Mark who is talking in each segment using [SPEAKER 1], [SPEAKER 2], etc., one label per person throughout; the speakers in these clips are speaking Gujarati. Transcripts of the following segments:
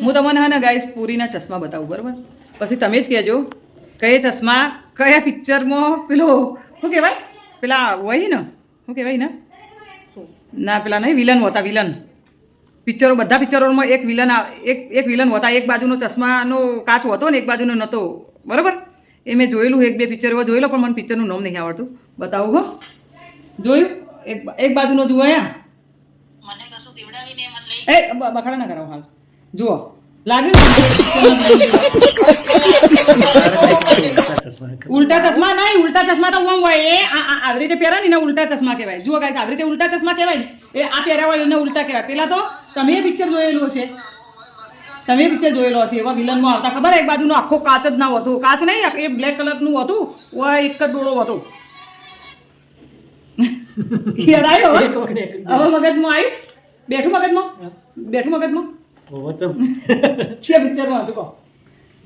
[SPEAKER 1] હું તમને હે ને ગાઈસ પૂરીના ચશ્મા બતાવું બરાબર, પછી તમે જ કહેજો કયા ચશ્મા કયા પિક્ચરમાં પેલો શું કહેવાય પેલા હોય ને શું કહેવાય ને ના પેલા નહીં વિલન હોતા વિલન પિક્ચરો બધા પિક્ચરોમાં એક વિલન હોતા, એક બાજુનો ચશ્માનો કાચ હોતો ને એક બાજુનો નહોતો બરાબર. એ મેં જોયેલું એક બે પિક્ચર એવા જોયેલો પણ મને પિક્ચરનું નામ નહીં આવડતું. બતાવું હો જોયું એક બાજુનો જુઓ અહીંયા એ બખાડા ના કરાવો હાલ જુઓ લાગ્યું ઉલ્ટા ચશ્મા નહીં, ઉલ્ટા ચશ્મા તો ઓમ હોય એ આવી રીતે પહેરા ને ઉલ્ટા ચશ્મા કહેવાય. જુઓ ગાઈસ આવી રીતે ઉલ્ટા ચશ્મા કહેવાય ને એ આ પહેર્યા હોય એને ઉલ્ટા કહેવાય. પેલા તો તમે પિક્ચર જોયેલું હશે, તમે પિક્ચર જોયેલો હશે એવા વિલનમાં આવતા ખબર એક બાજુનો આખો કાચ જ ના હતો, કાચ નહીં એ બ્લેક કલરનું હતું એક જ ડોળો હતો. યાદ આવ્યો હવે મગજમાં આવ્યું બેઠું મગજમાં છે પિક્ચરમાં હતું કહો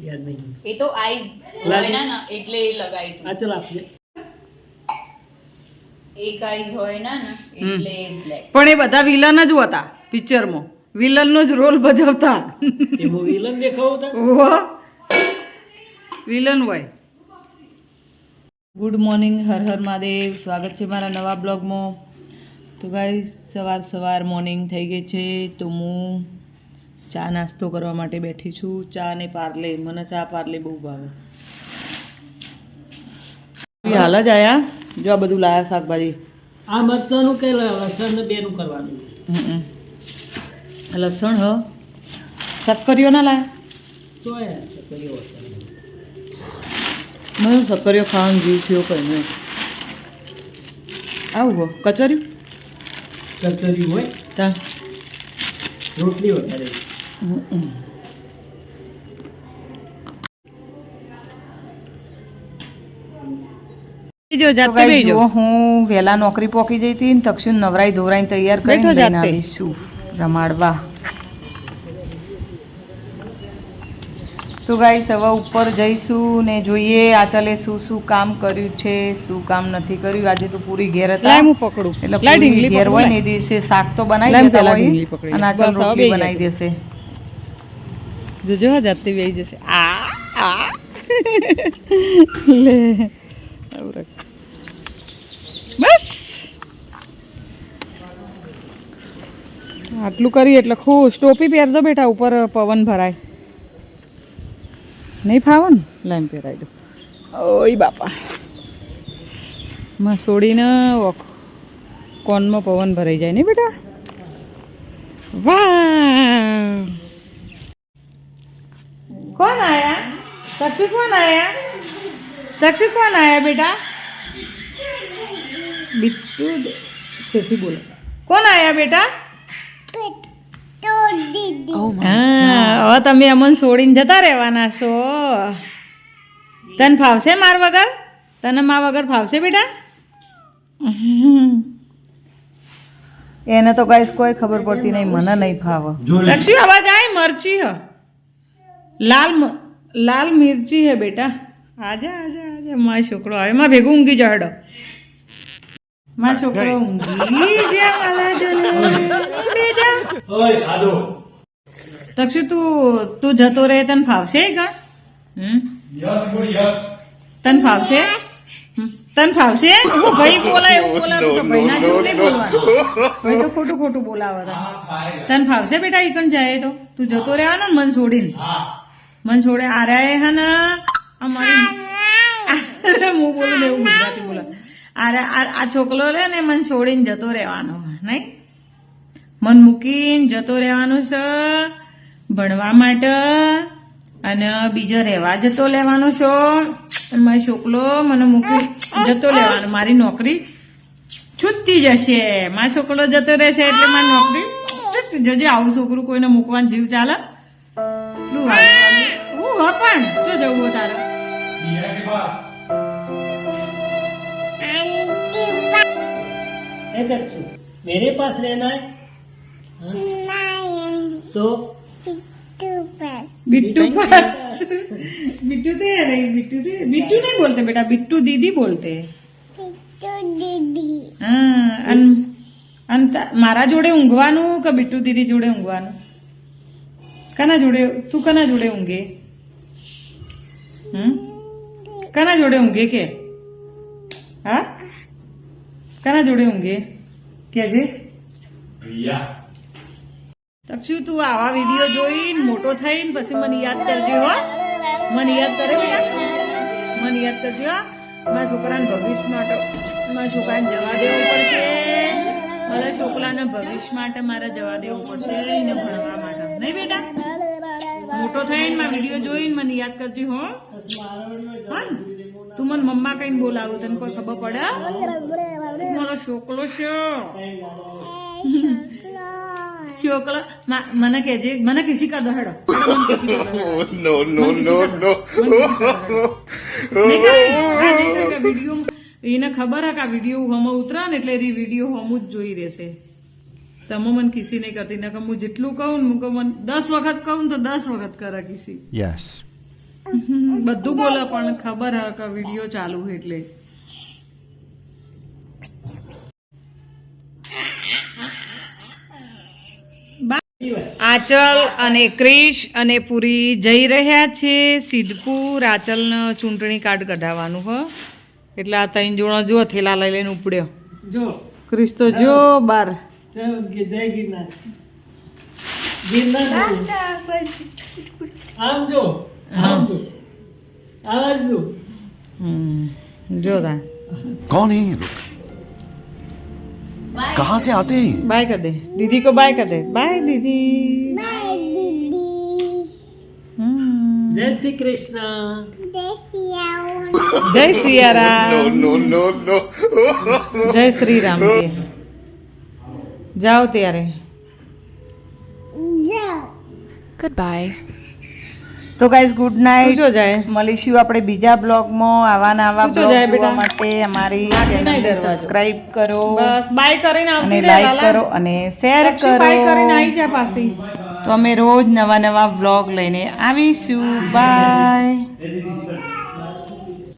[SPEAKER 2] યાદ નહીં.
[SPEAKER 3] એ તો આઈ હોય ના એટલે એ લગાઈ તું.
[SPEAKER 2] આ ચલ આપજે.
[SPEAKER 3] એક આઈ હોય ના એટલે બ્લેક.
[SPEAKER 1] પણ એ બધા વિલન જ હતા પિક્ચરમાં, વિલનનો જ રોલ ભજવતા.
[SPEAKER 2] એમાં વિલન દેખાવતા
[SPEAKER 1] વિલન હોય. Good morning, Har Har Mahadev. સ્વાગત છે મારા નવા બ્લોગમાં. તો ગાઈસ સવાર મોર્નિંગ થઈ ગઈ છે તો હું ચા નાસ્તો કરવા માટે બેઠી છું. ચા ને પાર્લે, મને ચા પાર્લે બહુ ભાવે. હાલ જ આયા જો આ બધું લાયા શાકભાજી.
[SPEAKER 2] આ મરચાનું કે લસણ ને બેનું કરવાનું.
[SPEAKER 1] લસણ હ શક્કરીઓ ના લાયા
[SPEAKER 2] તો યાર ચકરીઓ
[SPEAKER 1] મને શક્કરીઓ ખાવાનું જીવ થયો કઈ નહીં. આવું કચોરી
[SPEAKER 2] કચરી હોય
[SPEAKER 1] તા
[SPEAKER 2] રોટલી વધારે.
[SPEAKER 1] હું વહેલા નોકરી પોકી જઈ હતી ને તક્ષુ નવરાઈ ધોરાઈ તૈયાર કરીને લઈને આવીશું રમાડવા. તો ગાઈસ હવે ઉપર જઈશું ને જોઈએ આચલે શું કામ કર્યું છે શું કામ નથી કર્યું. આજે તો પૂરી ઘેર હતા એટલે પૂરી ઘેર હોય ને એ દિવસે શાક તો બનાવી દેતા હોય અને આચલ રોટલી બનાવી દેશે. જોજો જાતે બેસી જશે. લે બસ આટલું કરી એટલે ખુશ. ટોપી પહેરજો બેટા ઉપર પવન ભરાય નહીં ફાવો ને લાઈમ પહેરાઈ દો. ઓય બાપા માં છોડીને કોનમાં પવન ભરાઈ જાય નહીં બેટા. વાહ કોણ આયા તક્ષુ કોણ આયા બેટા બિટ્ટુ ફેરથી બોલો કોણ આયા બેટા. હવે તમે અમને છોડીને જતા રહેવાના છો. તને ફાવશે માર વગર? તને મા વગર ફાવશે બેટા? એને તો ગાઈસ કોઈ ખબર પડતી નહીં, મને નહીં ફાવે. લક્ષ્મી અવાજ આય મરચી હ લાલ મિર્ચી હે બેટા. આજા મારો છોકરો આવે માં ભેગું ઊંઘી જાડો. મારો છોકરો ઊંઘી જા. તક્ષુ તું જતો રહે તને ફાવશે કા? તને ફાવશે? ભાઈ બોલાય એવું બોલાવું તો ભાઈ ના જેવું નહીં બોલવાનું. ભાઈ તો ખોટું બોલાવે. તને ફાવશે બેટા? ઈ કણ જાય તો તું જતો રહેવાનો ને મન છોડીને. મન છોડે આર્યા હે ને અમારી હું બોલું ને એવું ગુજરાતી બોલા. આ છોકરો રે ને મન છોડીને જતો રહેવાનો નહીં, મન મૂકીને જતો રહેવાનું છે ભણવા માટે અને બીજો રહેવા જતો લેવાનો છો. મારો છોકરો મને મૂકી જતો લેવાનો. મારી નોકરી છૂટતી જશે. મારો છોકરો જતો રહેશે એટલે મારી નોકરી છૂટતી જશે. આવું છોકરું કોઈને મૂકવાનું જીવ ચાલે? પણ જો જવું તારે
[SPEAKER 2] मेरे पास रहना है तो
[SPEAKER 1] बिट्टू पास बिट्टू तो है नहीं, बिट्टू नहीं बोलते बेटा, बिट्टू दीदी बोलते हैं. મારા જોડે ઊંઘવાનું કે બિટ્ટુ દીદી જોડે ઊંઘવાનું? કના જોડે તું કના જોડે ઊંઘે? કના જોડે ઊંઘે કે? હા, કના જોડે ઊંઘે કેજે? તક્ષુ તું આવા વિડીયો જોઈને મોટો થઈને પછી મને યાદ કરજો હો. મને યાદ કરે બેટા, મને યાદ કરજો હો. મારા છોકરાને ભવિષ્ય માટે મારા છોકરાને જવા દેવું પડશે. મારા છોકરાને ભવિષ્ય માટે મારે જવા દેવું પડશે એને ભણવા માટે. નહીં બેટા, મોટો થઈને મારા વિડીયો જોઈને મને યાદ કરજો હો. હા ને? તું મને મમ્મા કઈને બોલાવું તને કોઈ ખબર પડે? મારો છોકરો છે છોકરો. મને કહેજે, મને કિસી કર દો હેડો. વિડીયો એને ખબર હે કે આ વિડીયો હમ ઉતરા ને એટલે એ વિડીયો હમ જ જોઈ રહેશે. તમે મને કિસી નહીં કરતી ને હું જેટલું કહું ને હું મને 10 વખત કહું તો 10 વખત કરે કિસી.
[SPEAKER 4] યસ,
[SPEAKER 1] બધું બોલે પણ ખબર હે કે વિડીયો ચાલુ છે એટલે. આચલ અને ક્રિશ અને પૂરી જઈ રહ્યા છે સિદ્ધપુર. આચલને ચૂંટણી કાર્ડ કઢાવવાનું હો એટલે આ 3 જણો જો થેલા લઈ લઈને ઉપડ્યો.
[SPEAKER 2] જો
[SPEAKER 1] ક્રિશ તો જો બાર.
[SPEAKER 2] ચાલ જય ગિરનાર. ગિરનાર આમ જો, આમ જો, આવાજ જો.
[SPEAKER 1] જો તા
[SPEAKER 4] कौन है ये लोग? कहाँ से आते हैं?
[SPEAKER 1] बाय कर दे दीदी को, बाय कर दे. बाय दीदी.
[SPEAKER 2] જય શ્રી કૃષ્ણ.
[SPEAKER 1] જય સિયારામ. જય શ્રી રામ. જાઓ ત્યારે.
[SPEAKER 3] Goodbye.
[SPEAKER 1] તો ગાઈઝ ગુડ નાઇટ. મળીશું આપણે બીજા બ્લોગમાં. આવા નવા બ્લોગ જોવા માટે અમારી ચેનલને સબસ્ક્રાઇબ કરો, બસ બાય કરીને આવતી રહે, લાઈક કરો અને શેર કરો. બાય કરીને આવી જા પાછી. તો અમે રોજ નવા નવા બ્લોગ લઈને આવીશું. બાય.